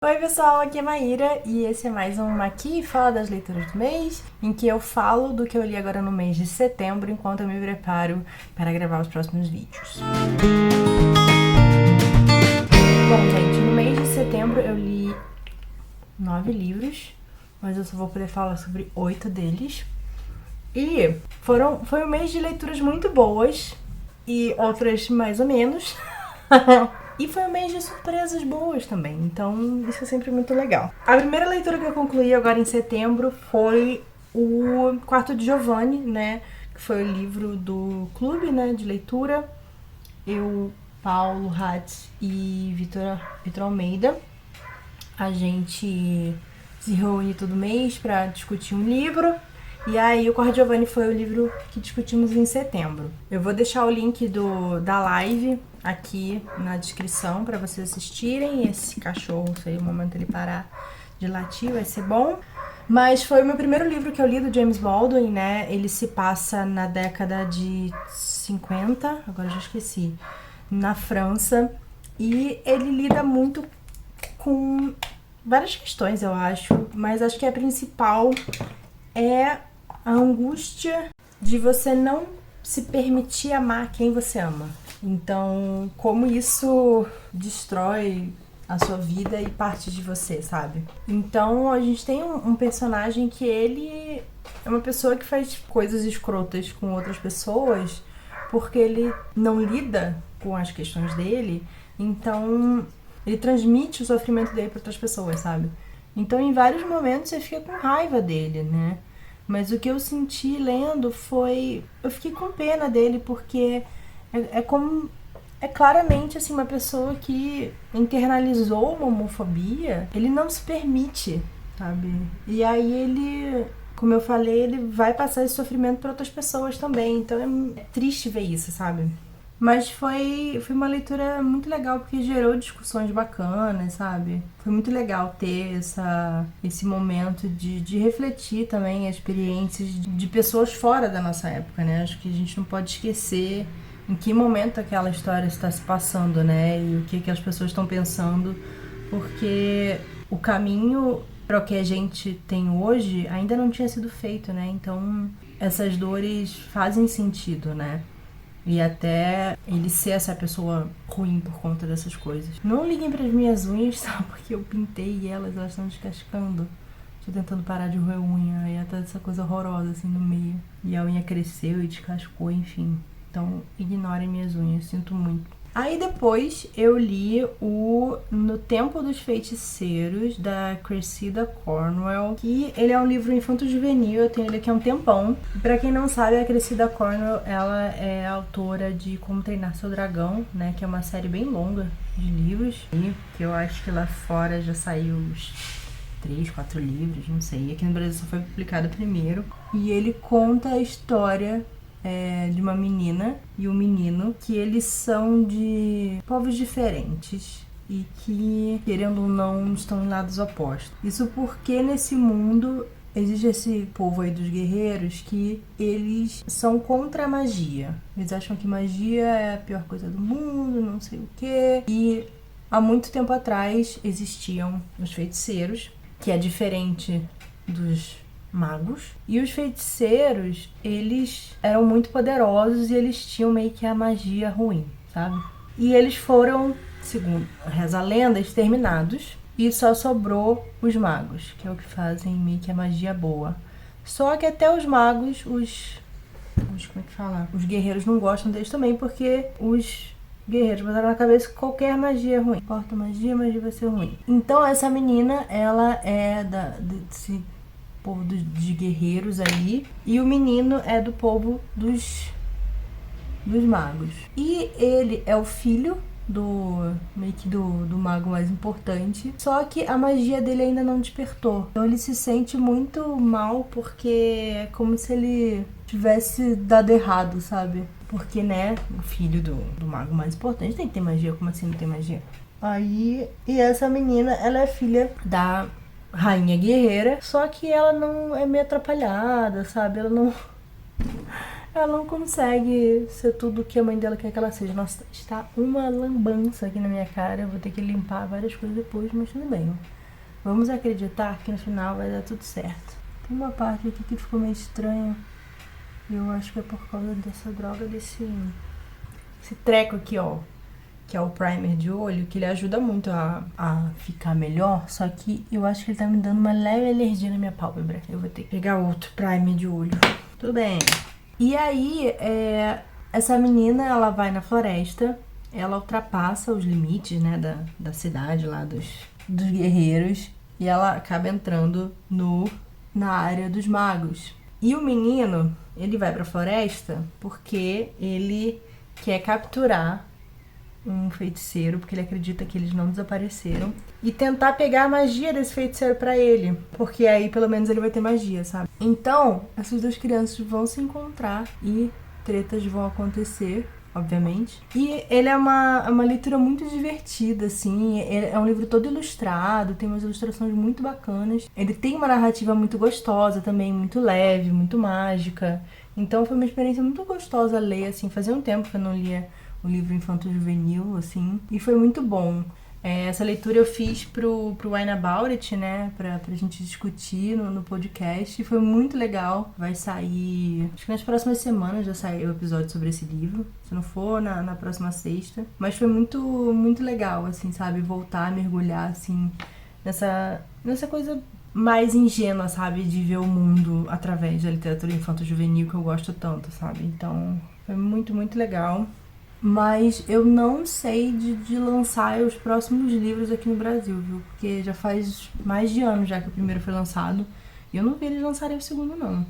Oi pessoal, aqui é Maíra e esse é mais um Aqui Fala das Leituras do Mês, em que eu falo do que eu li agora no mês de setembro enquanto eu me preparo para gravar os próximos vídeos. Bom, gente, no mês de setembro eu li 9 livros, mas eu só vou poder falar sobre 8 deles. E foi um mês de leituras muito boas e outras mais ou menos. E foi um mês de surpresas boas também, então isso é sempre muito legal. A primeira leitura que eu concluí agora em setembro foi o Quarto de Giovanni, né? Que foi o livro do clube, né, de leitura. Eu, Paulo Hatz e Vitor Almeida. A gente se reúne todo mês para discutir um livro. E aí o Quarto Giovanni foi o livro que discutimos em setembro. Eu vou deixar o link da live aqui na descrição para vocês assistirem. Esse cachorro, se aí o momento ele parar de latir, vai ser bom. Mas foi o meu primeiro livro que eu li do James Baldwin, né? Ele se passa na década de 50, agora eu já esqueci, na França. E ele lida muito com várias questões, eu acho. Mas acho que a principal é a angústia de você não se permitir amar quem você ama. Então, como isso destrói a sua vida e parte de você, sabe? Então, a gente tem um personagem que ele é uma pessoa que faz coisas escrotas com outras pessoas porque ele não lida com as questões dele. Então, ele transmite o sofrimento dele para outras pessoas, sabe? Então, em vários momentos, você fica com raiva dele, né? Mas o que eu senti lendo foi... Eu fiquei com pena dele, porque é claramente, assim, uma pessoa que internalizou uma homofobia. Ele não se permite, sabe? E aí ele... Como eu falei, ele vai passar esse sofrimento para outras pessoas também. Então é triste ver isso, sabe? Mas foi uma leitura muito legal, porque gerou discussões bacanas, sabe? Foi muito legal ter esse momento de refletir também as experiências de pessoas fora da nossa época, né? Acho que a gente não pode esquecer em que momento aquela história está se passando, né? E o que as pessoas estão pensando, porque o caminho para o que a gente tem hoje ainda não tinha sido feito, né? Então essas dores fazem sentido, né? E até ele ser essa pessoa ruim por conta dessas coisas. Não liguem pras minhas unhas só porque eu pintei e elas estão descascando. Tô tentando parar de roer unha e até essa coisa horrorosa assim no meio. E a unha cresceu e descascou, enfim. Então ignorem minhas unhas, sinto muito. Aí depois eu li o No Tempo dos Feiticeiros, da Cressida Cornwell, que ele é um livro infanto-juvenil, eu tenho ele aqui há um tempão. Pra quem não sabe, a Cressida Cornwell, ela é autora de Como Treinar Seu Dragão, né, que é uma série bem longa de livros, e que eu acho que lá fora já saiu uns 3, 4 livros, não sei. Aqui no Brasil só foi publicado o primeiro. E ele conta a história de uma menina e um menino, que eles são de povos diferentes e que, querendo ou não, estão em lados opostos. Isso porque nesse mundo existe esse povo aí dos guerreiros que eles são contra a magia. Eles acham que magia é a pior coisa do mundo, não sei o quê. E há muito tempo atrás existiam os feiticeiros, que é diferente dos magos. E os feiticeiros, eles eram muito poderosos e eles tinham meio que a magia ruim, sabe? E eles foram, segundo reza a lenda, exterminados. E só sobrou os magos, que é o que fazem meio que a magia boa. Só que até os magos, como é que fala? Os guerreiros não gostam deles também, porque os guerreiros botaram na cabeça que qualquer magia é ruim. Importa magia vai ser ruim. Então essa menina, ela é desse povo de guerreiros aí, e o menino é do povo dos magos. E ele é o filho meio que do mago mais importante, só que a magia dele ainda não despertou. Então ele se sente muito mal, porque é como se ele tivesse dado errado, sabe? Porque, né, o filho do mago mais importante tem que ter magia. Como assim não tem magia? Aí, e essa menina, ela é filha da rainha guerreira, só que ela não é meio atrapalhada, sabe? Ela não consegue ser tudo o que a mãe dela quer que ela seja. Nossa, está uma lambança aqui na minha cara. Eu vou ter que limpar várias coisas depois, mas tudo bem. Vamos acreditar que no final vai dar tudo certo. Tem uma parte aqui que ficou meio estranha. Eu acho que é por causa dessa droga, esse treco aqui, ó. Que é o primer de olho, que ele ajuda muito a ficar melhor. Só que eu acho que ele tá me dando uma leve alergia na minha pálpebra. Eu vou ter que pegar outro primer de olho. Tudo bem. E aí, essa menina, ela vai na floresta. Ela ultrapassa os limites, né, da cidade lá, dos guerreiros. E ela acaba entrando na área dos magos. E o menino, ele vai pra floresta porque ele quer capturar um feiticeiro, porque ele acredita que eles não desapareceram, e tentar pegar a magia desse feiticeiro pra ele, porque aí pelo menos ele vai ter magia, sabe? Então, essas duas crianças vão se encontrar e tretas vão acontecer, obviamente. E ele é uma leitura muito divertida, assim. É um livro todo ilustrado, tem umas ilustrações muito bacanas. Ele tem uma narrativa muito gostosa também, muito leve, muito mágica. Então foi uma experiência muito gostosa ler, assim. Fazia um tempo que eu não lia um livro infanto-juvenil, assim. E foi muito bom. Essa leitura eu fiz pro Wine About It, né? Pra gente discutir no podcast. E foi muito legal. Vai sair... Acho que nas próximas semanas já sai o episódio sobre esse livro. Se não for, na próxima sexta. Mas foi muito, muito legal, assim, sabe? Voltar a mergulhar, assim, nessa coisa mais ingênua, sabe? De ver o mundo através da literatura infanto-juvenil que eu gosto tanto, sabe? Então, foi muito, muito legal. Mas eu não sei de lançar os próximos livros aqui no Brasil, viu? Porque já faz mais de ano já que o primeiro foi lançado. E eu não vi eles lançarem o segundo, não.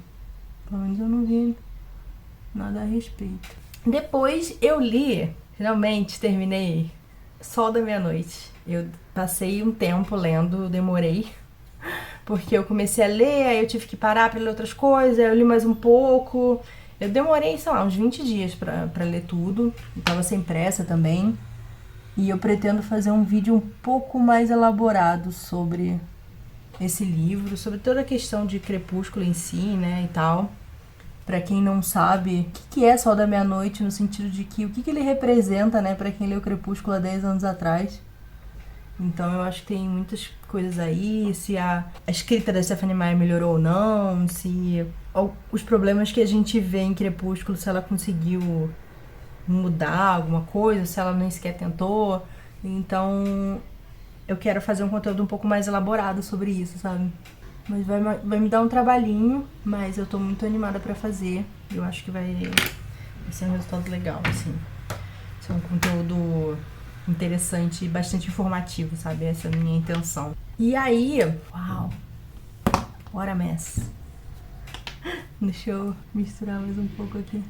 Pelo menos eu não vi nada a respeito. Depois eu li, finalmente terminei Sol da Meia-Noite. Eu passei um tempo lendo, demorei. Porque eu comecei a ler, aí eu tive que parar pra ler outras coisas, aí eu li mais um pouco. Eu demorei, sei lá, uns 20 dias pra ler tudo. Eu tava sem pressa também. E eu pretendo fazer um vídeo um pouco mais elaborado sobre esse livro, sobre toda a questão de Crepúsculo em si, né, e tal. Pra quem não sabe, o que é Sol da Meia-Noite, no sentido de que o que ele representa, né, pra quem leu Crepúsculo há 10 anos atrás. Então eu acho que tem muitas coisas aí, se a escrita da Stephenie Meyer melhorou ou não, se os problemas que a gente vê em Crepúsculo, se ela conseguiu mudar alguma coisa, se ela nem sequer tentou. Então eu quero fazer um conteúdo um pouco mais elaborado sobre isso, sabe? Mas vai me dar um trabalhinho, mas eu tô muito animada pra fazer. Eu acho que vai ser um resultado legal, assim. Ser um conteúdo interessante e bastante informativo, sabe? Essa é a minha intenção. E aí, uau, what a mess. Deixa eu misturar mais um pouco aqui.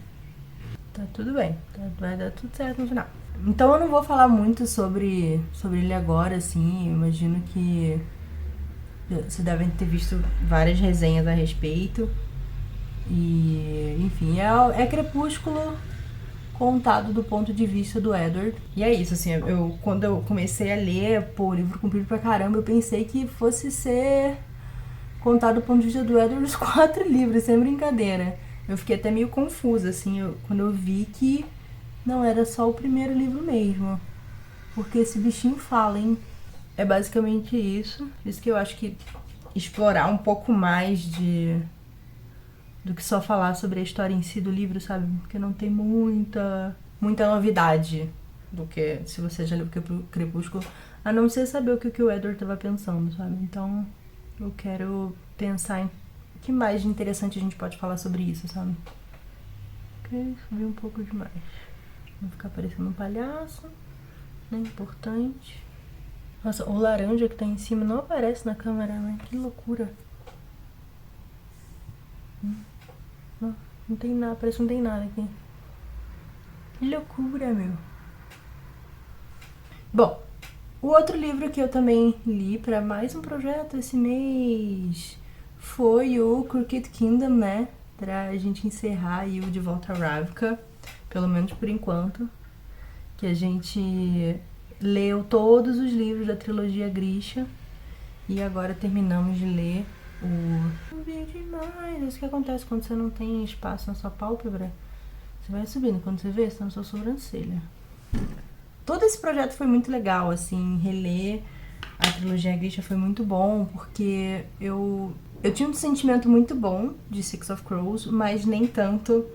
Tá tudo bem, vai dar tudo certo no final. Então eu não vou falar muito sobre ele agora, assim. Eu imagino que vocês devem ter visto várias resenhas a respeito. E, enfim, é Crepúsculo contado do ponto de vista do Edward. E é isso, assim, quando eu comecei a ler, o livro comprido pra caramba, eu pensei que fosse ser contado do ponto de vista do Edward os 4 livros, sem brincadeira. Eu fiquei até meio confusa, assim, quando eu vi que não era só o primeiro livro mesmo. Porque esse bichinho fala, hein? É basicamente isso. Por isso que eu acho que explorar um pouco mais do que só falar sobre a história em si do livro, sabe? Porque não tem muita novidade do que se você já leu Crepúsculo, a não ser saber o que o Edward tava pensando, sabe? Então eu quero pensar em o que mais de interessante a gente pode falar sobre isso, sabe? Ok, subi um pouco demais. Não ficar parecendo um palhaço, né? Importante. Nossa, o laranja que tá em cima não aparece na câmera, né? Que loucura. Não tem nada, parece que não tem nada aqui. Que loucura, meu. Bom, o outro livro que eu também li pra mais um projeto esse mês foi o Crooked Kingdom, né? Pra gente encerrar aí o De Volta a Ravka, pelo menos por enquanto. Que a gente leu todos os livros da trilogia Grisha e agora terminamos de ler o vi demais. Isso que acontece quando você não tem espaço na sua pálpebra. Você vai subindo, quando você vê, você tá na sua sobrancelha. Todo esse projeto foi muito legal, assim, reler a trilogia Grisha foi muito bom, porque eu tinha um sentimento muito bom de Six of Crows, mas nem tanto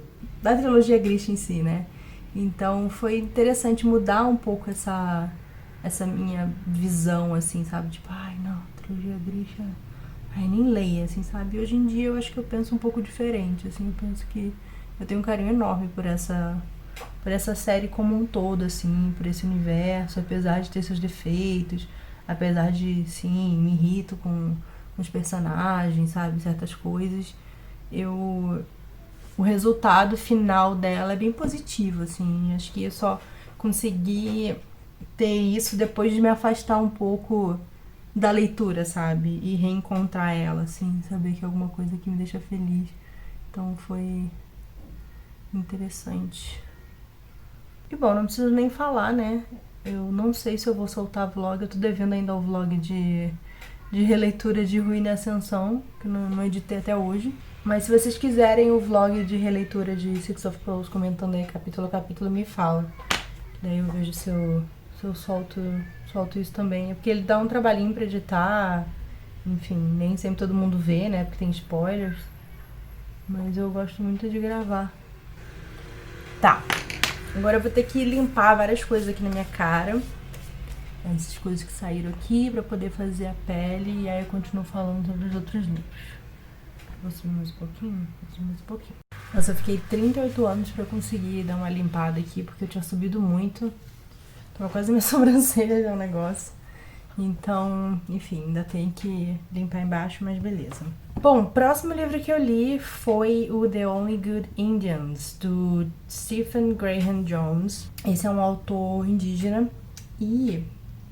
da trilogia Grisha em si, né? Então foi interessante mudar um pouco essa minha visão, assim, sabe? Tipo, ai, não, trilogia Grisha, ai, nem leia, assim, sabe? E hoje em dia eu acho que eu penso um pouco diferente, assim, eu penso que eu tenho um carinho enorme por essa série como um todo, assim, por esse universo, apesar de ter seus defeitos, apesar de, sim, me irrito com os personagens, sabe, certas coisas, o resultado final dela é bem positivo, assim, acho que eu só consegui ter isso depois de me afastar um pouco da leitura, sabe, e reencontrar ela, assim, saber que é alguma coisa que me deixa feliz, então foi interessante. E bom, não preciso nem falar, né? Eu não sei se eu vou soltar vlog, eu tô devendo ainda o vlog de releitura de Ruína e Ascensão, que não editei até hoje. Mas se vocês quiserem o vlog de releitura de Six of Crows, comentando aí capítulo a capítulo, me fala. Daí eu vejo se eu solto isso também. É porque ele dá um trabalhinho pra editar, enfim, nem sempre todo mundo vê, né? Porque tem spoilers. Mas eu gosto muito de gravar. Tá. Agora eu vou ter que limpar várias coisas aqui na minha cara. Essas coisas que saíram aqui pra poder fazer a pele. E aí eu continuo falando sobre os outros livros. Vou subir mais um pouquinho? Vou subir mais um pouquinho. Nossa, eu fiquei 38 anos pra conseguir dar uma limpada aqui. Porque eu tinha subido muito. Tava quase minha sobrancelha já o negócio. Então, enfim, ainda tem que limpar embaixo, mas beleza. Bom, o próximo livro que eu li foi o The Only Good Indians, do Stephen Graham Jones. Esse é um autor indígena e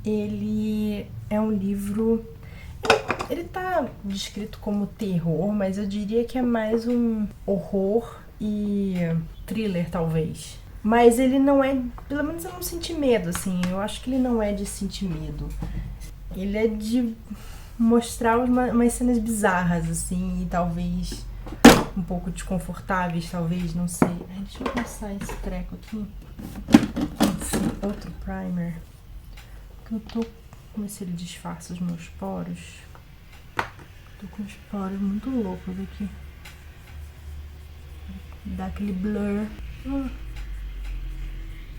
ele é um livro... Ele tá descrito como terror, mas eu diria que é mais um horror e thriller, talvez. Mas ele não é... Pelo menos eu não senti medo, assim. Eu acho que ele não é de sentir medo. Ele é de mostrar umas cenas bizarras, assim, e talvez um pouco desconfortáveis, talvez, não sei. Ai, deixa eu passar esse treco aqui. Esse outro primer. Porque eu tô... Como se ele disfarça os meus poros. Tô com os poros muito loucos aqui. Dá aquele blur.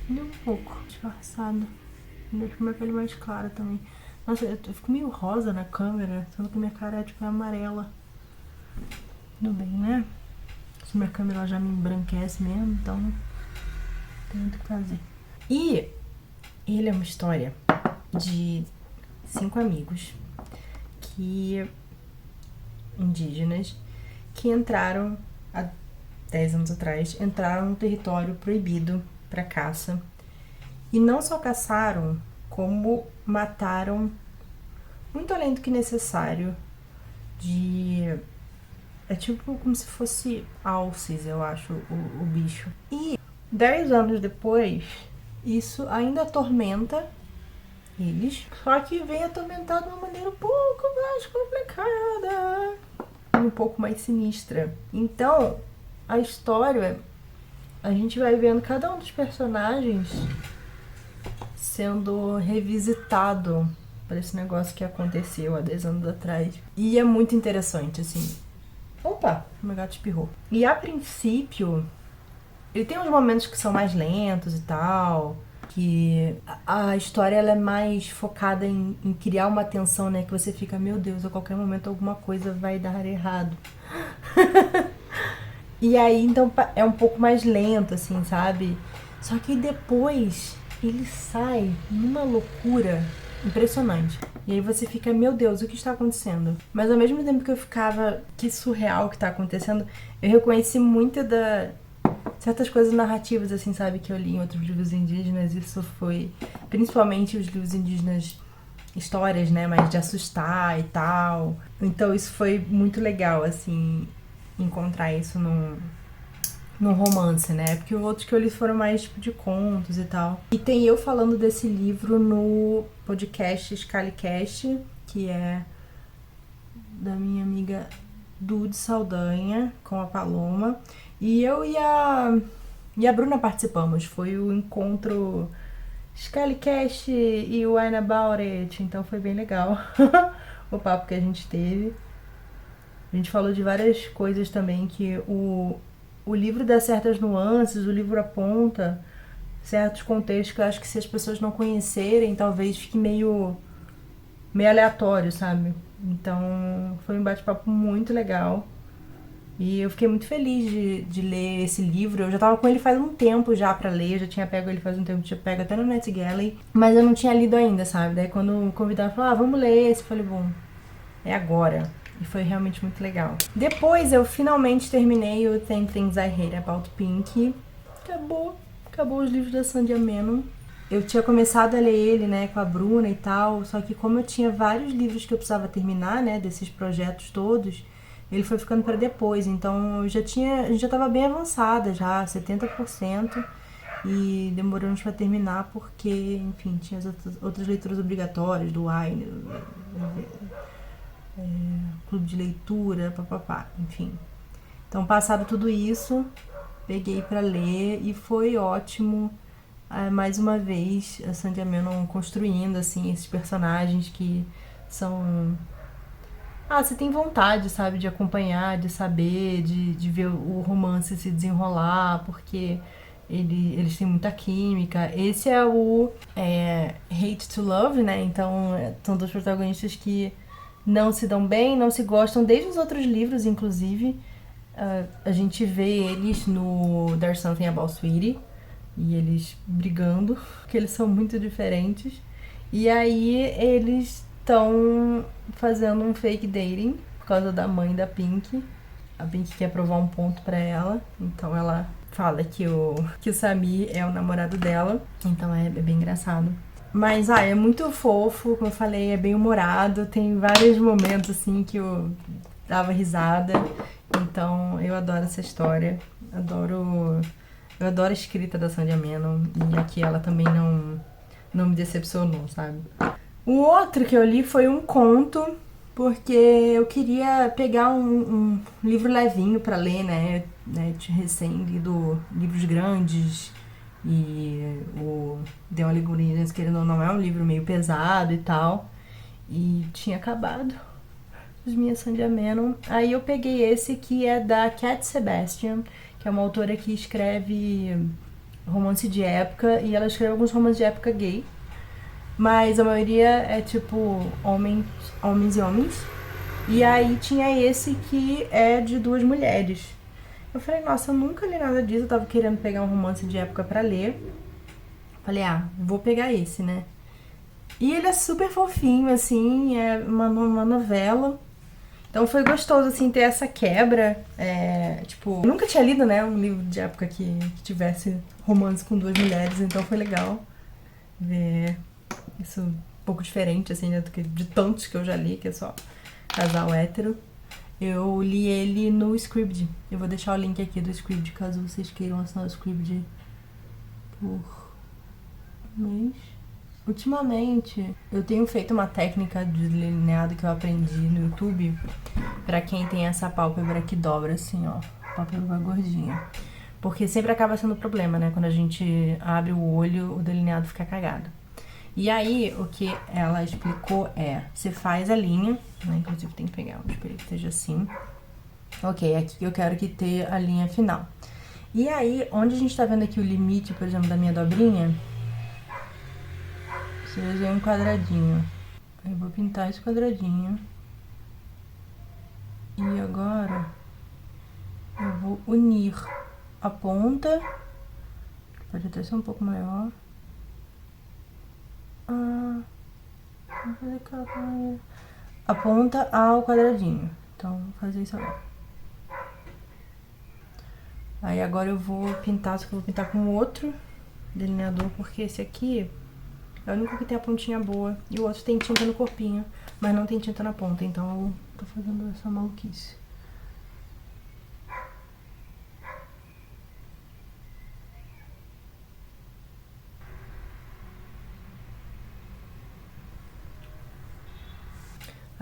Deu um pouco disfarçado. Deixa minha pele mais clara também. Nossa, eu fico meio rosa na câmera, sendo que minha cara é tipo amarela. Tudo bem, né? Se minha câmera já me embranquece mesmo, então não tem muito o que fazer. E ele é uma história de 5 amigos indígenas que entraram há 10 anos atrás, entraram num território proibido para caça. E não só caçaram, como mataram muito além do que necessário é tipo como se fosse alces, eu acho, o bicho. E 10 anos depois, isso ainda atormenta eles, só que vem atormentar de uma maneira um pouco mais complicada, um pouco mais sinistra. Então, a história, a gente vai vendo cada um dos personagens sendo revisitado para esse negócio que aconteceu há 10 anos atrás. E é muito interessante, assim. Opa, meu gato espirrou. E a princípio, ele tem uns momentos que são mais lentos e tal, que a história ela é mais focada em criar uma tensão, né? Que você fica, meu Deus, a qualquer momento alguma coisa vai dar errado. E aí, então, é um pouco mais lento, assim, sabe? Só que depois ele sai numa loucura impressionante. E aí você fica, meu Deus, o que está acontecendo? Mas ao mesmo tempo que eu ficava, que surreal o que está acontecendo, eu reconheci muito certas coisas narrativas, assim, sabe, que eu li em outros livros indígenas. Isso foi, principalmente os livros indígenas, histórias, né, mais de assustar e tal. Então isso foi muito legal, assim, encontrar isso num romance, né? Porque os outros que eu li foram mais tipo de contos e tal. E tem eu falando desse livro no podcast Scalicast, que é da minha amiga Dude Saldanha com a Paloma. E eu e a Bruna participamos. Foi o encontro Skycast e o Wine About It. Então foi bem legal o papo que a gente teve. A gente falou de várias coisas também que o livro dá certas nuances, o livro aponta certos contextos que eu acho que se as pessoas não conhecerem, talvez fique meio aleatório, sabe? Então foi um bate-papo muito legal. E eu fiquei muito feliz de ler esse livro. Eu já tava com ele faz um tempo já pra ler, eu já tinha pego ele faz um tempo, tinha pego até no NetGalley, mas eu não tinha lido ainda, sabe? Daí quando o convidado falou, vamos ler esse, eu falei, bom, é agora. E foi realmente muito legal. Depois eu finalmente terminei o 10 Things I Hate About Pink. Acabou os livros da Sandra Menon. Eu tinha começado a ler ele, né, com a Bruna e tal, só que como eu tinha vários livros que eu precisava terminar, né, desses projetos todos, ele foi ficando para depois, então a gente já tava bem avançada já, 70%, e demoramos para terminar porque, enfim, tinha as outras leituras obrigatórias do Wine, clube de leitura, papapá, enfim. Então, passado tudo isso, peguei para ler e foi ótimo. Mais uma vez, a Sandra Menon construindo, assim, esses personagens que são... você tem vontade, sabe, de acompanhar, de saber, de ver o romance se desenrolar, porque eles têm muita química. Esse é o Hate to Love, né? Então, são dois protagonistas que não se dão bem, não se gostam, desde os outros livros, inclusive. A gente vê eles no There's Something About Sweetie, e eles brigando, porque eles são muito diferentes. E aí eles estão fazendo um fake dating por causa da mãe da Pink. A Pink quer provar um ponto pra ela, então ela fala que o Samir é o namorado dela, então é bem engraçado. Mas, é muito fofo, como eu falei, é bem humorado, tem vários momentos, assim, que eu dava risada, então eu adoro essa história, eu adoro a escrita da Sandra Menon, e aqui ela também não me decepcionou, sabe? O outro que eu li foi um conto, porque eu queria pegar um livro levinho pra ler, né? Tinha recém lido livros grandes e o The Only Good News, querendo ou não, é um livro meio pesado e tal. E tinha acabado as minhas Sandra Menon. Aí eu peguei esse que é da Cat Sebastian, que é uma autora que escreve romance de época, e ela escreve alguns romances de época gay. Mas a maioria é tipo homens e homens. E aí tinha esse que é de duas mulheres. Eu falei, nossa, eu nunca li nada disso. Eu tava querendo pegar um romance de época pra ler. Falei, vou pegar esse, né? E ele é super fofinho, assim, é uma novela. Então foi gostoso, assim, ter essa quebra. Tipo, eu nunca tinha lido, né, um livro de época que tivesse romance com duas mulheres, então foi legal ver isso um pouco diferente, assim, né, de tantos que eu já li, que é só casal hétero. Eu li ele no Scribd. Eu vou deixar o link aqui do Scribd, caso vocês queiram assinar o Scribd por mês. Ultimamente, eu tenho feito uma técnica de delineado que eu aprendi no YouTube pra quem tem essa pálpebra que dobra assim, ó. Pálpebra gordinha. Porque sempre acaba sendo problema, né? Quando a gente abre o olho, o delineado fica cagado. E aí, o que ela explicou você faz a linha, né? Inclusive tem que pegar um espelho que esteja assim. Ok, aqui eu quero que tenha a linha final. E aí, onde a gente tá vendo aqui o limite, por exemplo, da minha dobrinha, você desenha um quadradinho. Eu vou pintar esse quadradinho. E agora, eu vou unir a ponta, pode até ser um pouco maior. Vou fazer a ponta ao quadradinho. Então, vou fazer isso agora. Aí agora eu vou pintar, só que eu vou pintar com outro delineador, porque esse aqui é o único que tem a pontinha boa. E o outro tem tinta no corpinho, mas não tem tinta na ponta, então eu tô fazendo essa maluquice.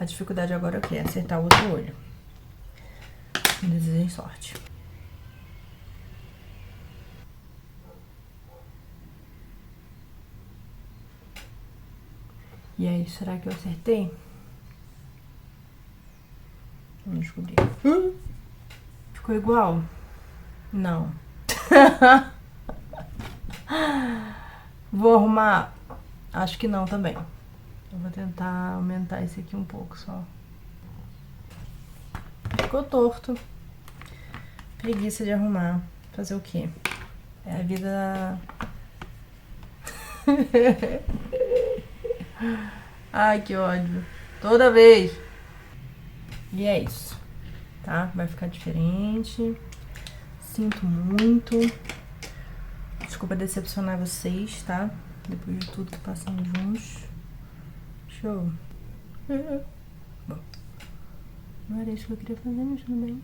A dificuldade agora é o quê? Acertar o outro olho. Me desejem sorte. E aí, será que eu acertei? Vamos descobrir. Ficou igual? Não. Vou arrumar? Acho que não também. Eu vou tentar aumentar esse aqui um pouco só. Ficou torto. Preguiça de arrumar. Fazer o quê? É a vida... Ai, que ódio. Toda vez. E é isso. Tá? Vai ficar diferente. Sinto muito. Desculpa decepcionar vocês, tá? Depois de tudo que passamos juntos. Show. Bom. Não era isso que eu queria fazer, mas tudo bem.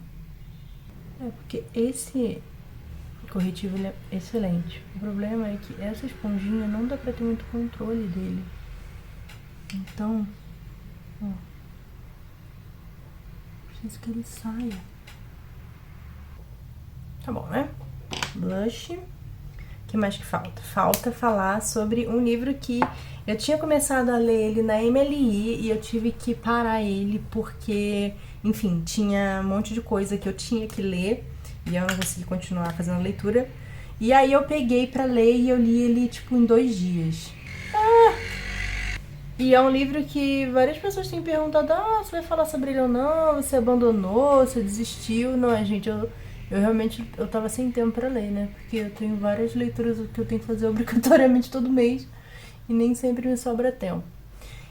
É porque esse corretivo ele é excelente. O problema é que essa esponjinha não dá pra ter muito controle dele. Então, ó, preciso que ele saia. Tá bom, né? Blush. O que mais que falta? Falta falar sobre um livro que eu tinha começado a ler ele na MLI e eu tive que parar ele porque, enfim, tinha um monte de coisa que eu tinha que ler e eu não consegui continuar fazendo a leitura. E aí eu peguei pra ler e eu li ele, tipo, em 2 dias. E é um livro que várias pessoas têm perguntado, você vai falar sobre ele ou não? Você abandonou? Você desistiu? Não, gente, eu realmente, eu tava sem tempo pra ler, né? Porque eu tenho várias leituras que eu tenho que fazer obrigatoriamente todo mês e nem sempre me sobra tempo.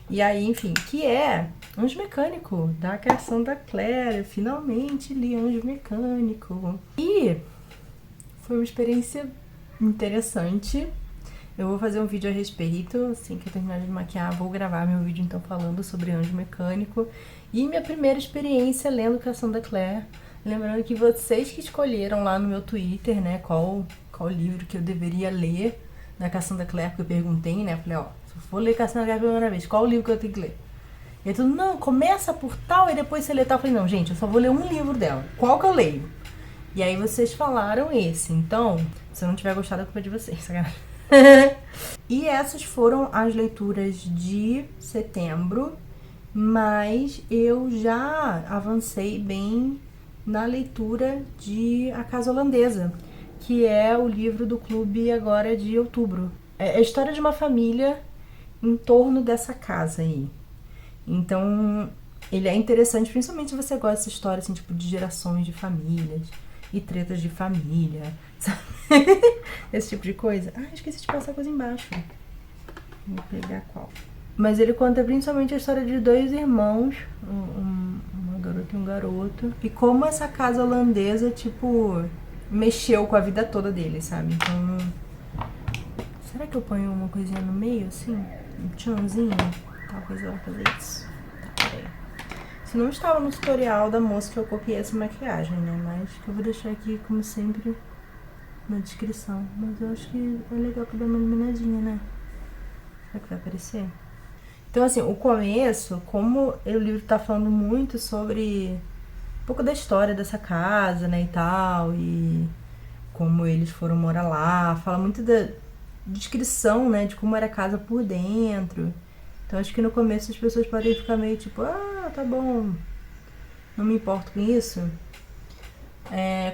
E aí, enfim, que é Anjo Mecânico, da criação da Claire. Eu finalmente li Anjo Mecânico. E foi uma experiência interessante. Eu vou fazer um vídeo a respeito, assim que eu terminar de maquiar, vou gravar meu vídeo então falando sobre Anjo Mecânico. E minha primeira experiência lendo Criação da Claire. Lembrando que vocês que escolheram lá no meu Twitter, né, qual livro que eu deveria ler da Cassandra Clare, porque eu perguntei, né, falei, se eu for ler Cassandra Clare pela primeira vez, qual livro que eu tenho que ler? E aí tudo, não, começa por tal e depois você lê tal. Eu falei, não, gente, eu só vou ler um livro dela, qual que eu leio? E aí vocês falaram esse, então, se eu não tiver gostado, é culpa de vocês, sacanagem. E essas foram as leituras de setembro, mas eu já avancei bem na leitura de A Casa Holandesa, que é o livro do clube agora de outubro. É a história de uma família em torno dessa casa aí. Então, ele é interessante, principalmente se você gosta dessa história, assim, tipo, de gerações de famílias e tretas de família, sabe? Esse tipo de coisa. Esqueci de passar a coisa embaixo. Vou pegar qual. Mas ele conta principalmente a história de 2 irmãos, uma garota e um garoto. E como essa casa holandesa, tipo, mexeu com a vida toda deles, sabe? Então, será que eu ponho uma coisinha no meio, assim? Um tchanzinho? Talvez ela fazer isso. Tá, peraí. Se não estava no tutorial da moça que eu copiei essa maquiagem, né? Mas que eu vou deixar aqui, como sempre, na descrição. Mas eu acho que é legal pra dar uma iluminadinha, né? Será que vai aparecer? Então, assim, o começo, como o livro tá falando muito sobre um pouco da história dessa casa, né, e tal, e como eles foram morar lá, fala muito da descrição, né, de como era a casa por dentro. Então, acho que no começo as pessoas podem ficar meio tipo, tá bom, não me importo com isso.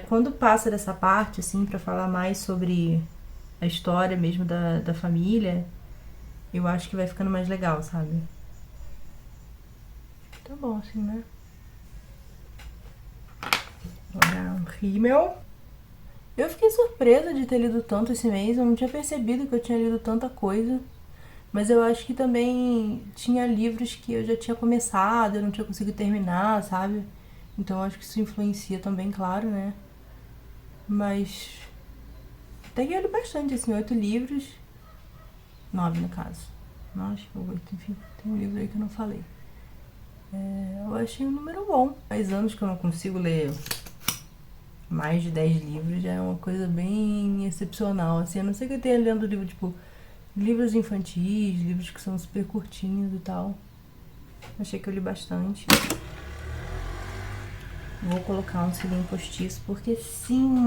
Quando passa dessa parte, assim, pra falar mais sobre a história mesmo da família, eu acho que vai ficando mais legal, sabe? Tá bom assim, né? Vou dar um rímel. Eu fiquei surpresa de ter lido tanto esse mês. Eu não tinha percebido que eu tinha lido tanta coisa. Mas eu acho que também tinha livros que eu já tinha começado, eu não tinha conseguido terminar, sabe? Então eu acho que isso influencia também, claro, né? Mas até que eu li bastante, assim, 8 livros. 9 no caso. 9 ou 8, enfim. Tem um livro aí que eu não falei. Eu achei um número bom. Faz anos que eu não consigo ler mais de 10 livros, já é uma coisa bem excepcional, assim. A não ser que eu tenha lendo livro, tipo, livros infantis, livros que são super curtinhos e tal. Achei que eu li bastante. Vou colocar um selinho postiço, porque sim,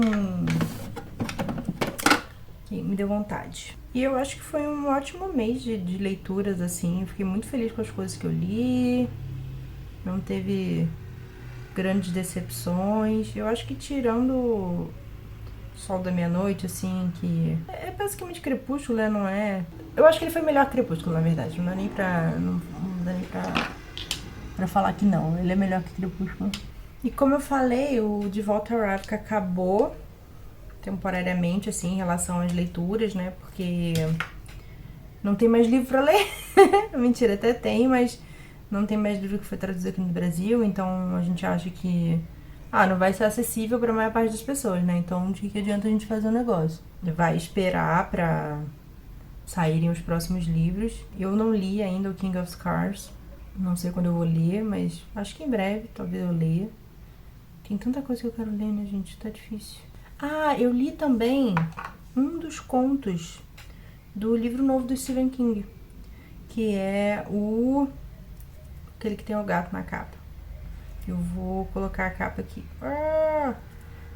me deu vontade. E eu acho que foi um ótimo mês de leituras, assim. Eu fiquei muito feliz com as coisas que eu li. Não teve grandes decepções. Eu acho que tirando Sol da Meia-Noite, assim, que é basicamente Crepúsculo, né? Não é... Eu acho que ele foi melhor que Crepúsculo, na verdade. Não dá nem pra... Não dá nem pra falar que não. Ele é melhor que Crepúsculo. E como eu falei, o De Volta à Ravka acabou temporariamente, assim, em relação às leituras, né? Porque não tem mais livro pra ler. Mentira, até tem, mas não tem mais livro que foi traduzido aqui no Brasil. Então a gente acha que... não vai ser acessível pra maior parte das pessoas, né? Então de que adianta a gente fazer o negócio? Vai esperar pra saírem os próximos livros. Eu não li ainda o King of Scars. Não sei quando eu vou ler, mas acho que em breve, talvez eu leia. Tem tanta coisa que eu quero ler, né, gente? Tá difícil. Eu li também um dos contos do livro novo do Stephen King, que é aquele que tem o gato na capa. Eu vou colocar a capa aqui.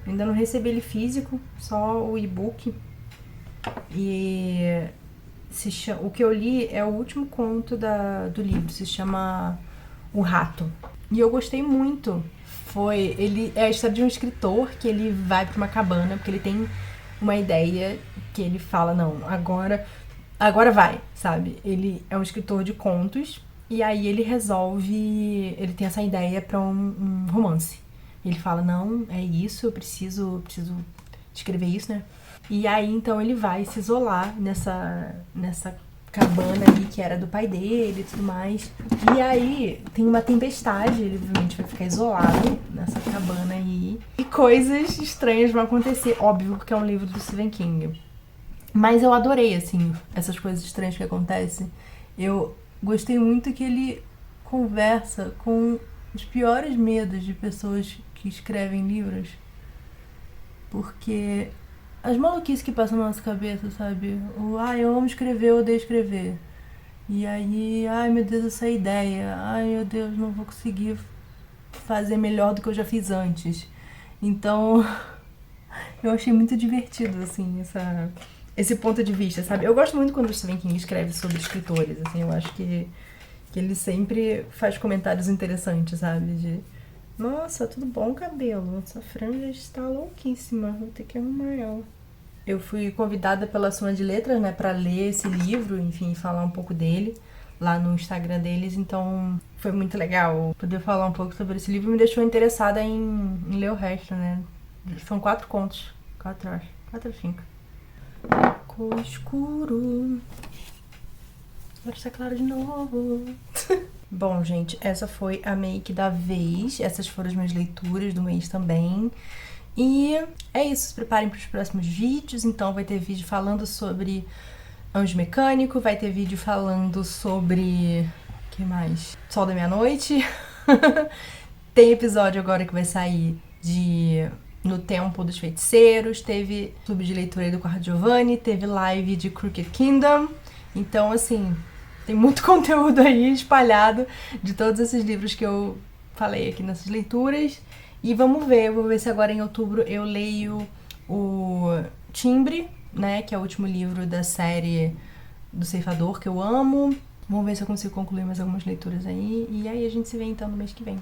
Ainda não recebi ele físico, só o e-book. E o que eu li é o último conto do livro, se chama O Rato. E eu gostei muito. Ele é a história de um escritor que ele vai pra uma cabana, porque ele tem uma ideia que ele fala, não, agora vai, sabe? Ele é um escritor de contos e aí ele ele tem essa ideia pra um romance. Ele fala, não, é isso, eu preciso escrever isso, né? E aí, então, ele vai se isolar nessa cabana ali, que era do pai dele e tudo mais. E aí, tem uma tempestade, ele obviamente vai ficar isolado nessa cabana aí. E coisas estranhas vão acontecer, óbvio, porque é um livro do Stephen King. Mas eu adorei, assim, essas coisas estranhas que acontecem. Eu gostei muito que ele conversa com os piores medos de pessoas que escrevem livros. Porque as maluquices que passam na nossa cabeça, sabe? Eu amo escrever, eu odeio escrever. E aí, meu Deus, essa ideia. Meu Deus, não vou conseguir fazer melhor do que eu já fiz antes. Então, eu achei muito divertido, assim, esse ponto de vista, sabe? Eu gosto muito quando o Stephen King escreve sobre escritores, assim, eu acho que ele sempre faz comentários interessantes, sabe? Nossa, tudo bom, cabelo? Essa franja está louquíssima, vou ter que arrumar ela. Eu fui convidada pela Suma de Letras, né, pra ler esse livro, enfim, falar um pouco dele lá no Instagram deles, então foi muito legal poder falar um pouco sobre esse livro. Me deixou interessada em ler o resto, né? São 4 contos, 4 acho, 4 ou 5. Ficou escuro, agora está claro de novo. Bom, gente, essa foi a make da vez. Essas foram as minhas leituras do mês também. E é isso, se preparem para os próximos vídeos. Então vai ter vídeo falando sobre Anjo Mecânico, vai ter vídeo falando sobre... o que mais? Sol da Meia-Noite. Tem episódio agora que vai sair No Templo dos Feiticeiros, teve clube de leitura aí do Quarto Giovanni, teve live de Crooked Kingdom. Então, assim, tem muito conteúdo aí espalhado de todos esses livros que eu falei aqui nessas leituras. E vou ver se agora em outubro eu leio o Timbre, né, que é o último livro da série do Ceifador, que eu amo. Vamos ver se eu consigo concluir mais algumas leituras aí. E aí a gente se vê então no mês que vem.